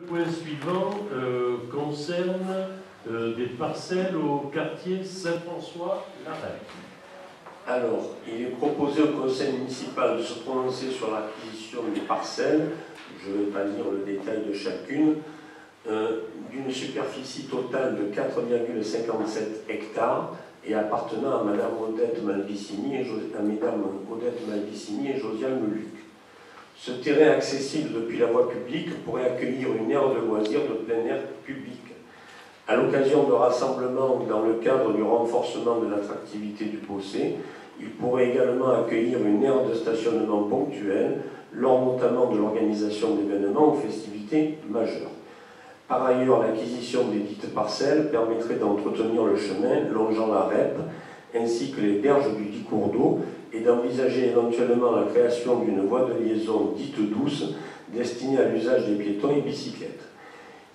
point suivant concerne des parcelles au quartier Saint-François-Larrey. Alors, il est proposé au conseil municipal de se prononcer sur l'acquisition des parcelles, je ne vais pas lire le détail de chacune, d'une superficie totale de 4,57 hectares et appartenant à Madame Odette Malvicini et Josiane Leluc. Ce terrain accessible depuis la voie publique pourrait accueillir une aire de loisirs de plein air public. À l'occasion de rassemblements dans le cadre du renforcement de l'attractivité du Beaussais, il pourrait également accueillir une aire de stationnement ponctuelle, lors notamment de l'organisation d'événements ou festivités majeures. Par ailleurs, l'acquisition des dites parcelles permettrait d'entretenir le chemin longeant la REP, ainsi que les berges du dit cours d'eau, et d'envisager éventuellement la création d'une voie de liaison dite douce, destinée à l'usage des piétons et bicyclettes.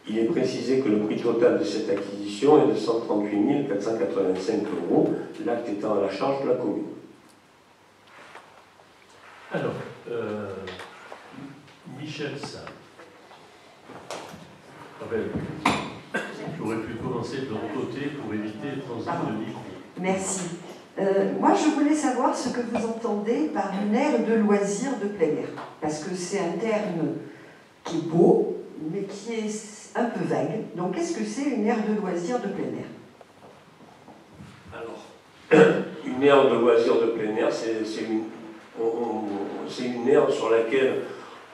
Il est précisé que le prix total de cette acquisition est de 138 485 €, l'acte étant à la charge de la commune. Alors, Michel Salle. J'aurais pu commencer de l'autre côté pour éviter le transit de micro. Merci. Moi, je voulais savoir ce que vous entendez par une aire de loisirs de plein air. Parce que c'est un terme qui est beau, mais qui est un peu vague. Donc, qu'est-ce que c'est une aire de loisirs de plein air? Alors, une aire de loisirs de plein air, c'est une aire sur laquelle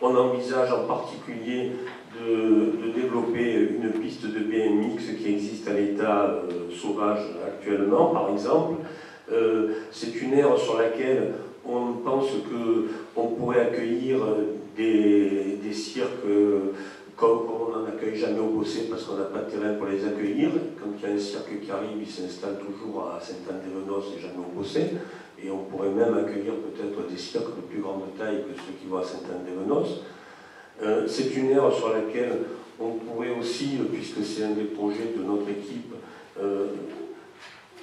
on envisage en particulier de développer une piste de BMX qui existe à l'état sauvage actuellement, par exemple. C'est une aire sur laquelle on pense qu'on pourrait accueillir des cirques comme on n'en accueille jamais au Beaussais parce qu'on n'a pas de terrain pour les accueillir. Quand il y a un cirque qui arrive, il s'installe toujours à Sainte-Anne-des-Venos et jamais au Beaussais. Et on pourrait même accueillir peut-être des cirques de plus grande taille que ceux qui vont à Sainte-Anne-des-Venos. C'est une aire sur laquelle on pourrait aussi, puisque c'est un des projets de notre équipe,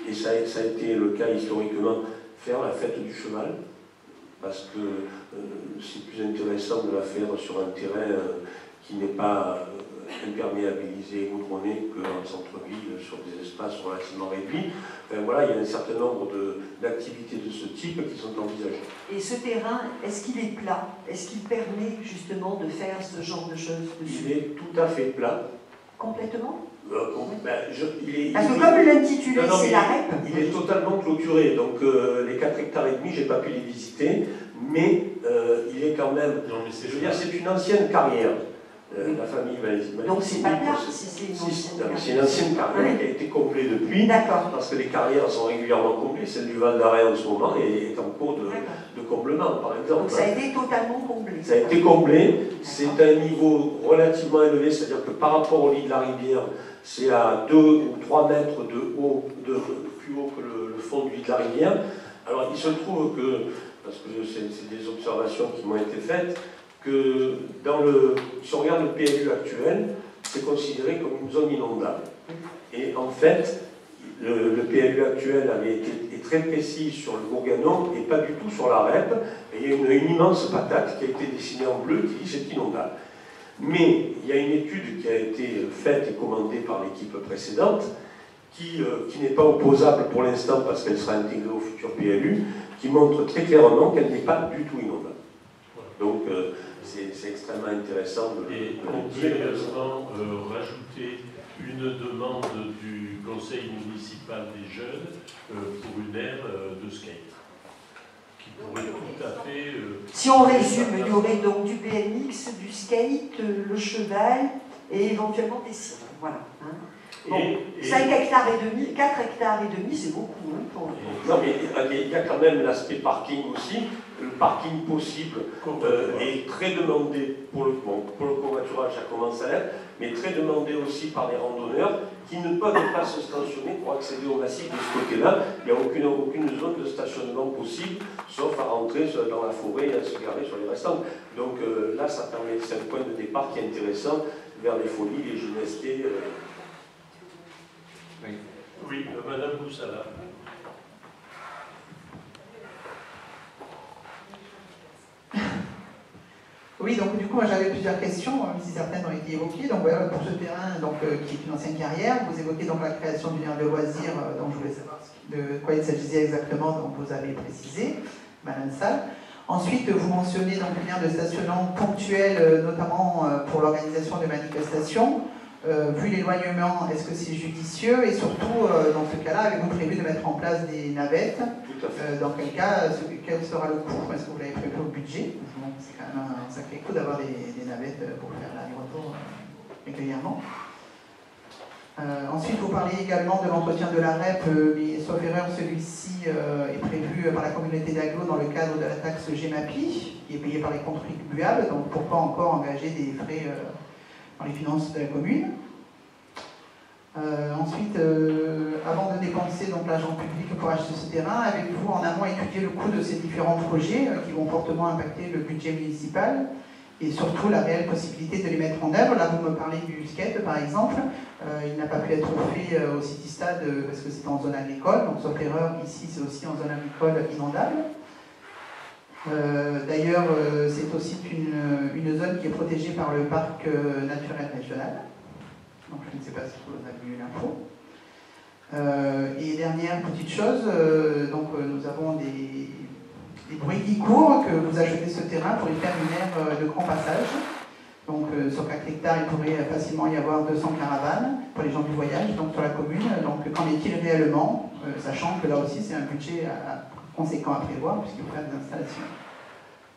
et ça a été le cas historiquement, faire la fête du cheval, parce que c'est plus intéressant de la faire sur un terrain qui n'est pas imperméabilisé, goudronné, qu'en centre-ville, sur des espaces relativement réduits. Enfin, voilà, il y a un certain nombre d'activités de ce type qui sont envisagées. Et ce terrain, est-ce qu'il est plat? Est-ce qu'il permet justement de faire ce genre de choses dessus? Il est tout à fait plat. Complètement? Parce que comme l'intitulé, c'est la REP. Il est totalement clôturé, donc les 4,5 hectares, je n'ai pas pu les visiter, mais il est quand même... Non, mais je veux dire, c'est une ancienne carrière. La famille Malvicini. Donc c'est pas plat, c'est une ancienne carrière qui a été comblée depuis, parce que les carrières sont régulièrement comblées. Celle du Val d'Arrêt en ce moment est en cours de comblement, par exemple. Donc ça a été totalement comblé. Ça a été comblé, c'est à un niveau relativement élevé, c'est-à-dire que par rapport au lit de la rivière, c'est à 2 ou 3 mètres de haut, plus haut que le fond du lit de la rivière. Alors il se trouve que, parce que c'est des observations qui m'ont été faites, que si on regarde le PLU actuel, c'est considéré comme une zone inondable. Et en fait, le PLU actuel est très précis sur le Bourganon et pas du tout sur la REP. Et il y a une immense patate qui a été dessinée en bleu qui dit c'est inondable. Mais il y a une étude qui a été faite et commandée par l'équipe précédente, qui n'est pas opposable pour l'instant parce qu'elle sera intégrée au futur PLU, qui montre très clairement qu'elle n'est pas du tout inondable. Donc c'est extrêmement intéressant de Et on peut également rajouter une demande du conseil municipal des jeunes pour une aire de skate. Qui pourrait tout à fait... si on résume, il y aurait donc du BMX, du skate, le cheval et éventuellement des cirques. Voilà. Hein. Bon, 5 hectares et demi, 4 hectares et demi, c'est beaucoup. Hein, non, mais il y a quand même l'aspect parking aussi. Le parking possible est très demandé pour le covoiturage, ça commence à l'être, mais très demandé aussi par les randonneurs qui ne peuvent pas se stationner pour accéder au massif de ce côté-là. Il n'y a aucune zone de stationnement possible, sauf à rentrer dans la forêt et à se garer sur les restants. Donc là, ça permet, c'est un point de départ qui est intéressant vers les folies, les gynestés. Oui, Madame Boussala. Oui, donc du coup, moi j'avais plusieurs questions, même si certaines ont été évoquées. Donc voilà, pour ce terrain qui est une ancienne carrière, vous évoquez donc la création d'une aire de loisirs, donc je voulais savoir de quoi il s'agissait exactement, donc vous avez précisé, Madame Salle. Ensuite, vous mentionnez donc une aire de stationnement ponctuel, notamment pour l'organisation de manifestations. Vu l'éloignement, est-ce que c'est judicieux? Et surtout, dans ce cas-là, avez-vous prévu de mettre en place des navettes? Tout à fait. Dans quel cas, quel sera le coût? Est-ce que vous l'avez prévu au budget? C'est quand même un sacré coup d'avoir des navettes pour faire l'aller-retour régulièrement. Ensuite, vous parlez également de l'entretien de la REP, mais sauf erreur, celui-ci est prévu par la communauté d'Aglo dans le cadre de la taxe GEMAPI, qui est payée par les contribuables. Donc pourquoi encore engager des frais dans les finances de la commune? Ensuite, avant de dépenser l'argent public pour acheter ce terrain, avez-vous en amont étudié le coût de ces différents projets qui vont fortement impacter le budget municipal et surtout la réelle possibilité de les mettre en œuvre? Là, vous me parlez du skate, par exemple. Il n'a pas pu être fait au City Stade parce que c'est en zone agricole. Donc, sauf erreur, ici, c'est aussi en zone agricole inondable. D'ailleurs, c'est aussi une zone qui est protégée par le parc naturel régional. Donc je ne sais pas si vous avez eu l'info. Et dernière petite chose, nous avons des bruits qui courent que vous achetez ce terrain pour y faire une aire de grand passage. Donc sur 4 hectares, il pourrait facilement y avoir 200 caravanes pour les gens du voyage, donc sur la commune. Donc qu'en est-il réellement, sachant que là aussi c'est un budget conséquent à prévoir puisqu'il faut faire des installations.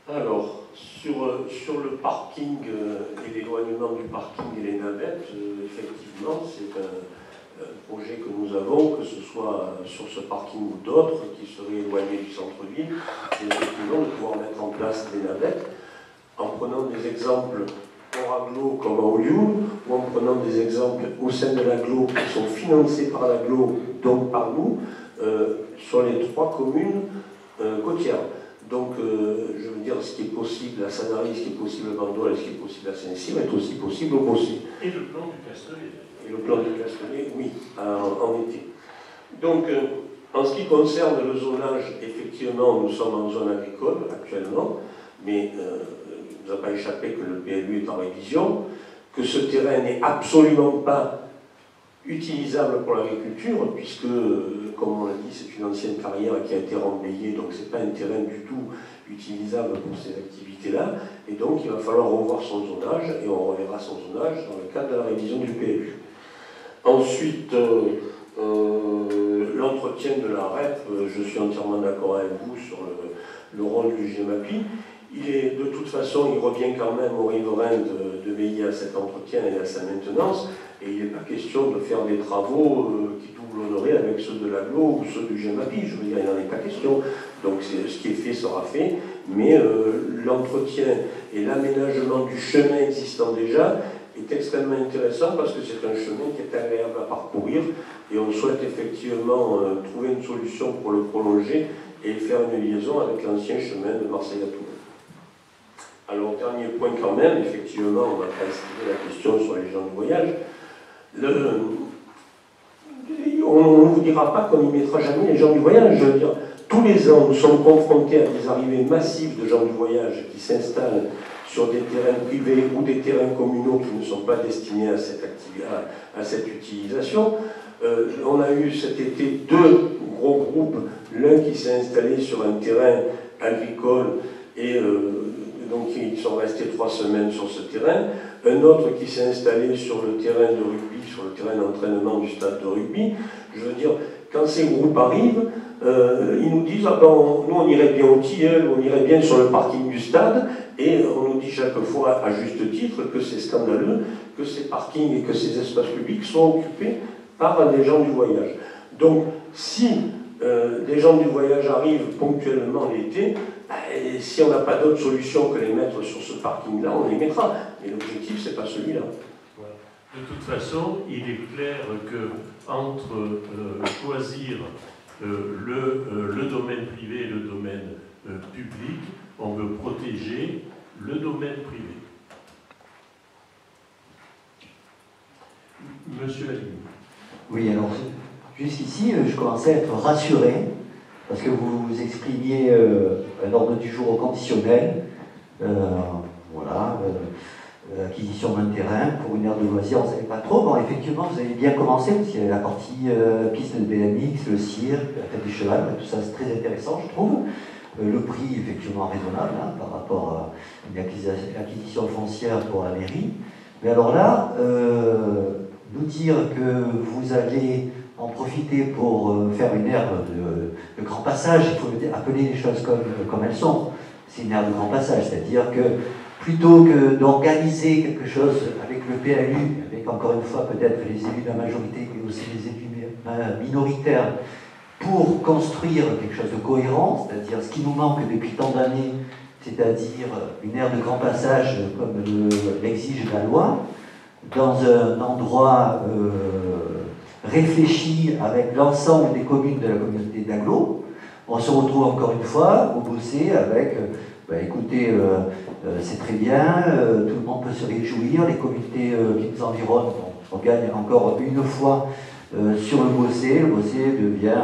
Alors, sur le parking et l'éloignement du parking et les navettes, effectivement, c'est un projet que nous avons, que ce soit sur ce parking ou d'autres qui seraient éloignés du centre-ville, et effectivement de pouvoir mettre en place des navettes en prenant des exemples hors agglo comme à Olioul, ou en prenant des exemples au sein de l'agglo qui sont financés par l'agglo, donc par nous, sur les 3 communes côtières. Donc, je veux dire, ce qui est possible à Sanary, ce qui est possible à Bandol, ce qui est possible à Saint-Cyr est aussi possible au Bossé. Et le plan du Castellet. Et le plan du Castellet, oui, en été. Donc, en ce qui concerne le zonage, effectivement, nous sommes en zone agricole actuellement, mais il ne nous a pas échappé que le PLU est en révision, que ce terrain n'est absolument pas utilisable pour l'agriculture, puisque, comme on l'a dit, c'est une ancienne carrière qui a été remblayée, donc ce n'est pas un terrain du tout utilisable pour ces activités-là, et donc il va falloir revoir son zonage, et on reverra son zonage dans le cadre de la révision du PLU. Ensuite, l'entretien de la REP, je suis entièrement d'accord avec vous sur le rôle du GEMAPI. De toute façon, il revient quand même aux riverains de veiller à cet entretien et à sa maintenance, et il n'est pas question de faire des travaux qui doublonneraient avec ceux de l'agglo ou ceux du GEMAPI. Je veux dire, il n'en est pas question. Donc ce qui est fait sera fait, mais l'entretien et l'aménagement du chemin existant déjà est extrêmement intéressant parce que c'est un chemin qui est agréable à parcourir et on souhaite effectivement trouver une solution pour le prolonger et faire une liaison avec l'ancien chemin de Marseille à Toulon. Alors, dernier point quand même, effectivement, on va pas esquiver la question sur les gens du voyage. On ne vous dira pas qu'on n'y mettra jamais les gens du voyage. Je veux dire, tous les ans, nous sommes confrontés à des arrivées massives de gens du voyage qui s'installent sur des terrains privés ou des terrains communaux qui ne sont pas destinés à cette utilisation. On a eu cet été 2 gros groupes, l'un qui s'est installé sur un terrain agricole et donc ils sont restés 3 semaines sur ce terrain, un autre qui s'est installé sur le terrain de rugby, sur le terrain d'entraînement du stade de rugby. Je veux dire, quand ces groupes arrivent, ils nous disent, ah ben, nous on irait bien au Tilleul, on irait bien sur le parking du stade, et on nous dit chaque fois, à juste titre, que c'est scandaleux, que ces parkings et que ces espaces publics sont occupés par des gens du voyage. Donc, si des gens du voyage arrivent ponctuellement l'été, et si on n'a pas d'autre solution que les mettre sur ce parking-là, on les mettra. Mais l'objectif, c'est pas celui-là. Ouais. De toute façon, il est clair que entre choisir le domaine privé et le domaine public, on veut protéger le domaine privé. Monsieur Aligny. Oui, alors, jusqu'ici, je commençais à être rassuré, parce que vous exprimiez un ordre du jour au conditionnel. Voilà, acquisition d'un terrain pour une aire de loisirs, on ne savait pas trop. Bon, effectivement, vous avez bien commencé, parce qu'il y avait la partie piste de BMX, le cirque, la fête des chevals, tout ça c'est très intéressant, je trouve. Le prix, effectivement, raisonnable par rapport à une acquisition foncière pour la mairie. Mais alors là, nous dire que vous allez en profiter pour faire une aire de grand passage, il faut appeler les choses comme elles sont. C'est une aire de grand passage, c'est-à-dire que plutôt que d'organiser quelque chose avec le PLU, avec encore une fois peut-être les élus de la majorité, mais aussi les élus minoritaires, pour construire quelque chose de cohérent, c'est-à-dire ce qui nous manque depuis tant d'années, c'est-à-dire une aire de grand passage comme l'exige la loi, dans un endroit réfléchi avec l'ensemble des communes de la communauté d'Aglo, on se retrouve encore une fois au Bossé avec, écoutez, c'est très bien, tout le monde peut se réjouir, les communautés qui nous environnent, on gagne encore une fois sur le Bossé devient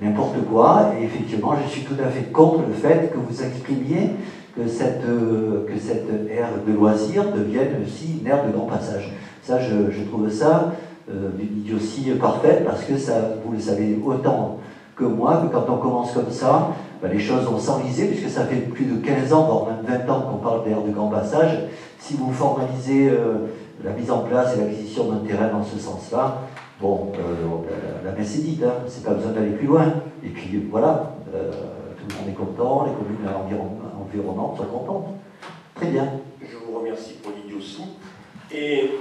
n'importe quoi, et effectivement je suis tout à fait contre le fait que vous exprimiez que cette aire de loisirs devienne aussi une aire de grand passage. Ça, je trouve ça d'une idiotie parfaite, parce que ça, vous le savez autant que moi, que quand on commence comme ça, les choses vont s'enliser, puisque ça fait plus de 15 ans, voire même 20 ans qu'on parle d'aire de grand passage. Si vous formalisez la mise en place et l'acquisition d'un terrain dans ce sens-là, bon, la messe est dite, c'est pas besoin d'aller plus loin. Et puis voilà, tout le monde est content, les communes environnantes sont contentes. Très bien. Je vous remercie pour l'idiotie. Et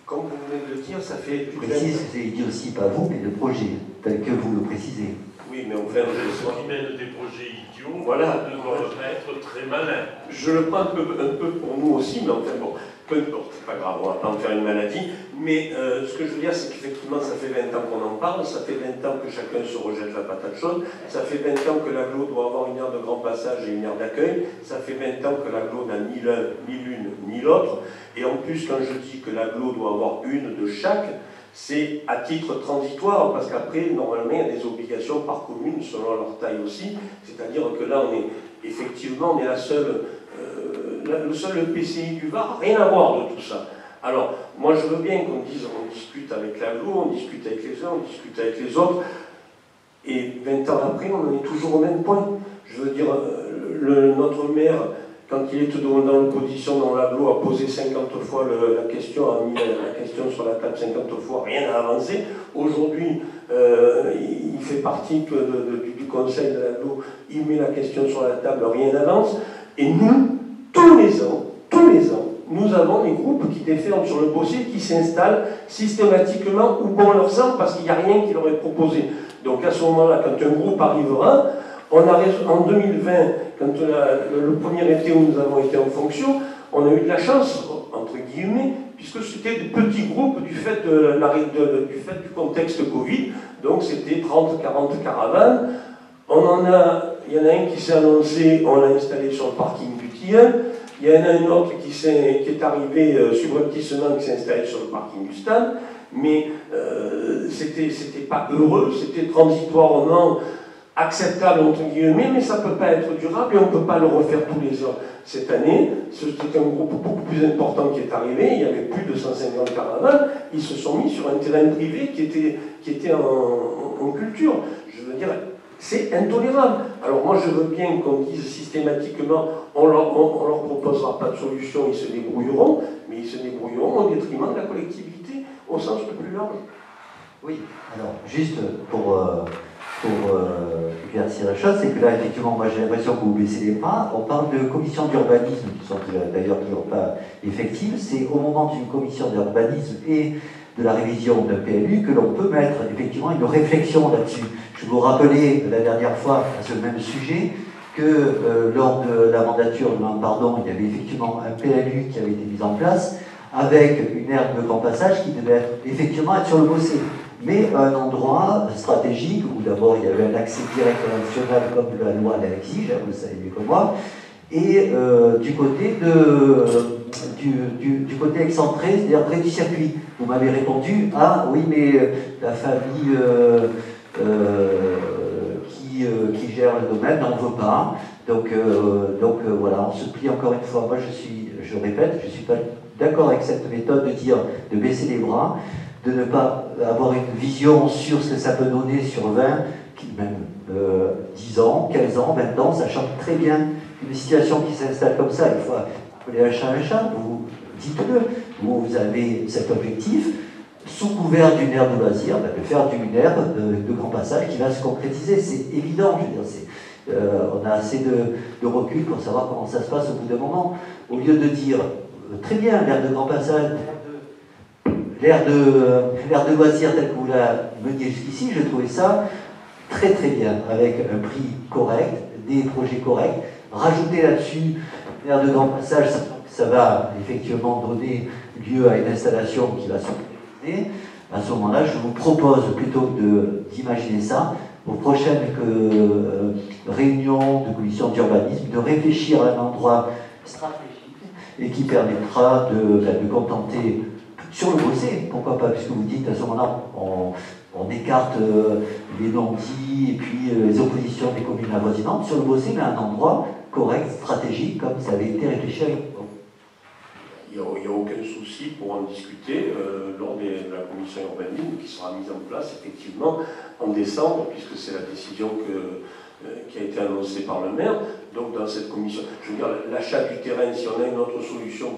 comme vous venez de le dire, ça fait... Je précise que c'est idiotie, pas vous, mais le projet, tel que vous le précisez. Oui, mais enfin, ceux qui mènent des projets idiots, voilà, ne doivent pas être très malins. Je le prends un peu pour nous aussi, mais enfin bon, peu importe, c'est pas grave, on va pas en faire une maladie. Mais ce que je veux dire, c'est qu'effectivement, ça fait 20 ans qu'on en parle, ça fait 20 ans que chacun se rejette la patate chaude, ça fait 20 ans que l'aglo doit avoir une aire de grand passage et une aire d'accueil, ça fait 20 ans que l'aglo n'a ni l'un, ni l'une, ni l'autre. Et en plus, quand je dis que l'aglo doit avoir une de chaque, c'est à titre transitoire, parce qu'après, normalement, il y a des obligations par commune, selon leur taille aussi. C'est-à-dire que là, on est la seule, le seul EPCI du Var, rien à voir de tout ça. Alors, moi, je veux bien qu'on dise, on discute avec l'aglo, on discute avec les uns, on discute avec les autres, et 20 ans après, on en est toujours au même point. Je veux dire, notre maire, quand il était dans l'opposition dans l'aglo, a posé 50 fois la question, a mis la question sur la table 50 fois, rien n'a avancé. Aujourd'hui, il fait partie du conseil de l'aglo, il met la question sur la table, rien n'avance. Et nous, tous les ans, nous avons des groupes qui déferlent sur le Bossé, qui s'installent systématiquement où bon leur semble, parce qu'il n'y a rien qui leur est proposé. Donc à ce moment-là, quand un groupe arrivera, on a en 2020, quand le premier été où nous avons été en fonction, on a eu de la chance, entre guillemets, puisque c'était des petits groupes du fait du contexte Covid, donc c'était 30-40 caravanes. Il y en a un qui s'est annoncé, on l'a installé sur le parking du Tilleul. Il y en a un autre qui est arrivé subrepticement, qui s'est installé sur le parking du Stade. Mais c'était pas heureux, c'était transitoirement acceptable entre guillemets, mais ça ne peut pas être durable et on ne peut pas le refaire tous les ans. Cette année, c'était un groupe beaucoup plus important qui est arrivé, il y avait plus de 150 caravanes, ils se sont mis sur un terrain privé qui était en culture. Je veux dire, c'est intolérable. Alors moi je veux bien qu'on dise systématiquement, on leur proposera pas de solution, ils se débrouilleront, mais ils se débrouilleront au détriment de la collectivité au sens le plus large. Oui, alors juste pour éclaircir la chose, c'est que là, effectivement, moi j'ai l'impression que vous baissez les bras. On parle de commissions d'urbanisme qui sont d'ailleurs toujours pas effectives. C'est au moment d'une commission d'urbanisme et de la révision d'un PLU que l'on peut mettre effectivement une réflexion là-dessus. Je vous rappelais la dernière fois à ce même sujet que lors de la mandature de Pardon, il y avait effectivement un PLU qui avait été mis en place avec une aire de grand passage qui devait effectivement être sur le Bossé, mais à un endroit stratégique où d'abord il y avait un accès direct national comme la loi l'exige, vous le savez mieux que moi, et du côté excentré, c'est-à-dire près du circuit. Vous m'avez répondu, ah oui, mais la famille qui gère le domaine n'en veut pas, Donc voilà, on se plie encore une fois. Moi, je répète, je ne suis pas d'accord avec cette méthode de dire de baisser les bras, de ne pas avoir une vision sur ce que ça peut donner sur 20, même 10 ans, 15 ans, 20 ans, sachant très bien qu'une situation qui s'installe comme ça, il faut appeler un chat, vous dites-le, vous avez cet objectif, sous couvert d'une aire de loisirs, de faire d'une aire de grand passage qui va se concrétiser. C'est évident, je veux dire, on a assez de recul pour savoir comment ça se passe au bout d'un moment. Au lieu de dire, très bien, l'aire de grand passage, l'aire de loisirs telle que vous la meniez jusqu'ici, j'ai trouvé ça très très bien, avec un prix correct, des projets corrects. Rajouter là-dessus l'aire de grand passage, ça va effectivement donner lieu à une installation qui va se concrétiser. À ce moment-là, je vous propose plutôt d'imaginer ça aux prochaines réunions de commission d'urbanisme, de réfléchir à un endroit stratégique et qui permettra de contenter sur le Bossé, pourquoi pas, puisque vous dites à ce moment-là, on écarte les non-dits et puis les oppositions des communes avoisinantes sur le Bossé, mais un endroit correct, stratégique, comme ça avait été réfléchi avec vous. Il n'y a aucun souci pour en discuter lors de la commission urbanisme qui sera mise en place effectivement en décembre, puisque c'est la décision qui a été annoncée par le maire. Donc dans cette commission, je veux dire, l'achat du terrain, si on a une autre solution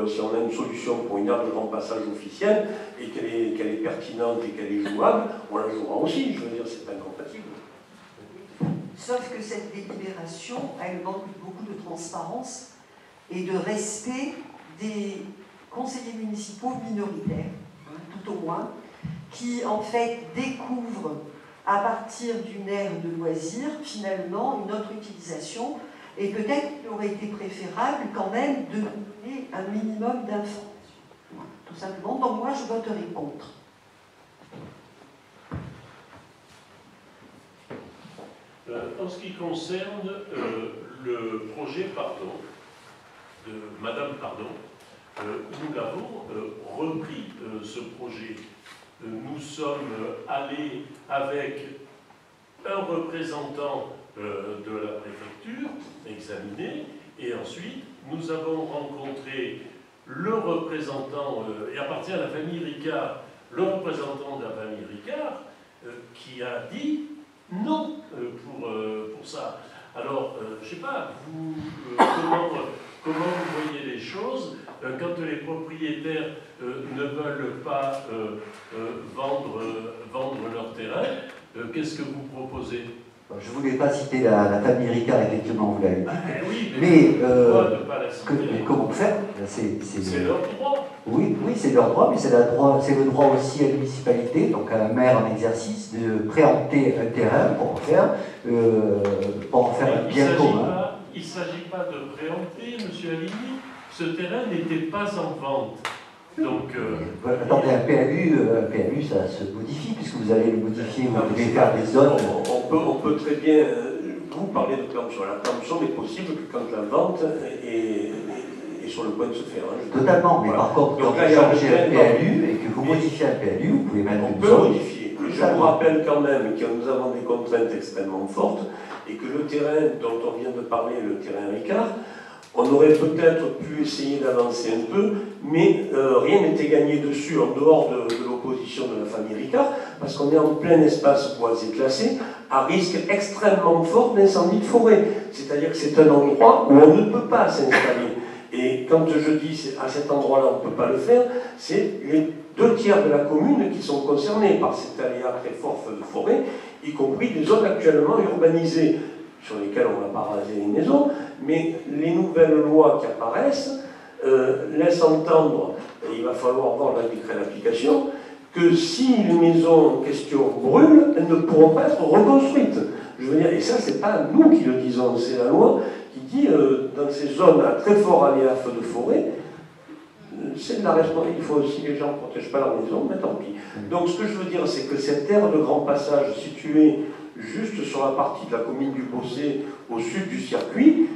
si on a une solution pour une aire de grand passage officielle et qu'elle est pertinente et qu'elle est jouable, on la jouera aussi. Je veux dire, c'est incompatible. Sauf que cette délibération, elle manque beaucoup de transparence et de respect des conseillers municipaux minoritaires, tout au moins, qui en fait découvrent à partir d'une aire de loisirs, finalement, une autre utilisation, et peut-être qu'il aurait été préférable quand même de donner un minimum d'informations. Tout simplement, donc moi je voterai contre. En ce qui concerne le projet de Madame nous l'avons repris ce projet. Nous sommes allés avec un représentant de la préfecture examiner, et ensuite nous avons rencontré le représentant, et appartient à la famille Ricard, le représentant de la famille Ricard, qui a dit non pour ça. Alors, je ne sais pas, comment vous voyez les choses quand les propriétaires ne veulent pas vendre leur terrain, qu'est-ce que vous proposez? Je ne voulais pas citer la famille Ricard, effectivement, vous l'avez dit. Oui, mais pourquoi ne pas la citer? comment faire? C'est leur droit. Oui, c'est leur droit, mais c'est le droit aussi à la municipalité, donc à un maire en exercice, de préempter un terrain pour en faire un bien commun. Il ne s'agit pas de préempter, M. Aligny. Ce terrain n'était pas en vente. Donc, attendez, un PLU, ça se modifie, puisque vous allez le modifier, vous devez faire des zones. On peut très bien, vous parler de préemption. La préemption n'est possible que quand la vente est sur le point de se faire. Totalement, mais par contre, quand vous changez un PLU et que vous modifiez un PLU, vous pouvez mettre une zone. Modifier. Je vous rappelle quand même que nous avons des contraintes extrêmement fortes et que le terrain dont on vient de parler, le terrain Ricard, on aurait peut-être pu essayer d'avancer un peu, mais rien n'était gagné dessus en dehors de l'opposition de la famille Ricard, parce qu'on est en plein espace boisé classé, à risque extrêmement fort d'incendie de forêt. C'est-à-dire que c'est un endroit où on ne peut pas s'installer. Et quand je dis à cet endroit-là on ne peut pas le faire, c'est les 2/3 de la commune qui sont concernés par cet aléa très fort feu de forêt, y compris des zones actuellement urbanisées, sur lesquelles on ne va pas raser les maisons, mais les nouvelles lois qui apparaissent laissent entendre, et il va falloir voir le décret d'application, que si les maisons en question brûlent, elles ne pourront pas être reconstruites. Je veux dire, et ça, c'est pas nous qui le disons, c'est la loi qui dit, dans ces zones à très fort aléa feu de forêt, c'est de la responsabilité. Il faut aussi que les gens ne protègent pas leur maison, mais tant pis. Donc ce que je veux dire, c'est que cette aire de grand passage située juste sur la partie de la commune du Bossé, au sud du circuit,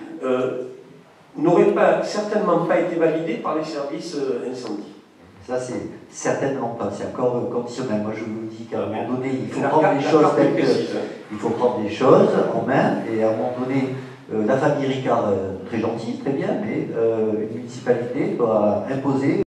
n'aurait certainement pas été validée par les services incendie. Ça, c'est certainement pas, c'est encore conditionnel. Moi, je vous dis qu'à un moment donné, il faut prendre les choses telles que... Il faut prendre les choses en main, et à un moment donné, La famille Ricard, très gentille, très bien, mais une municipalité doit imposer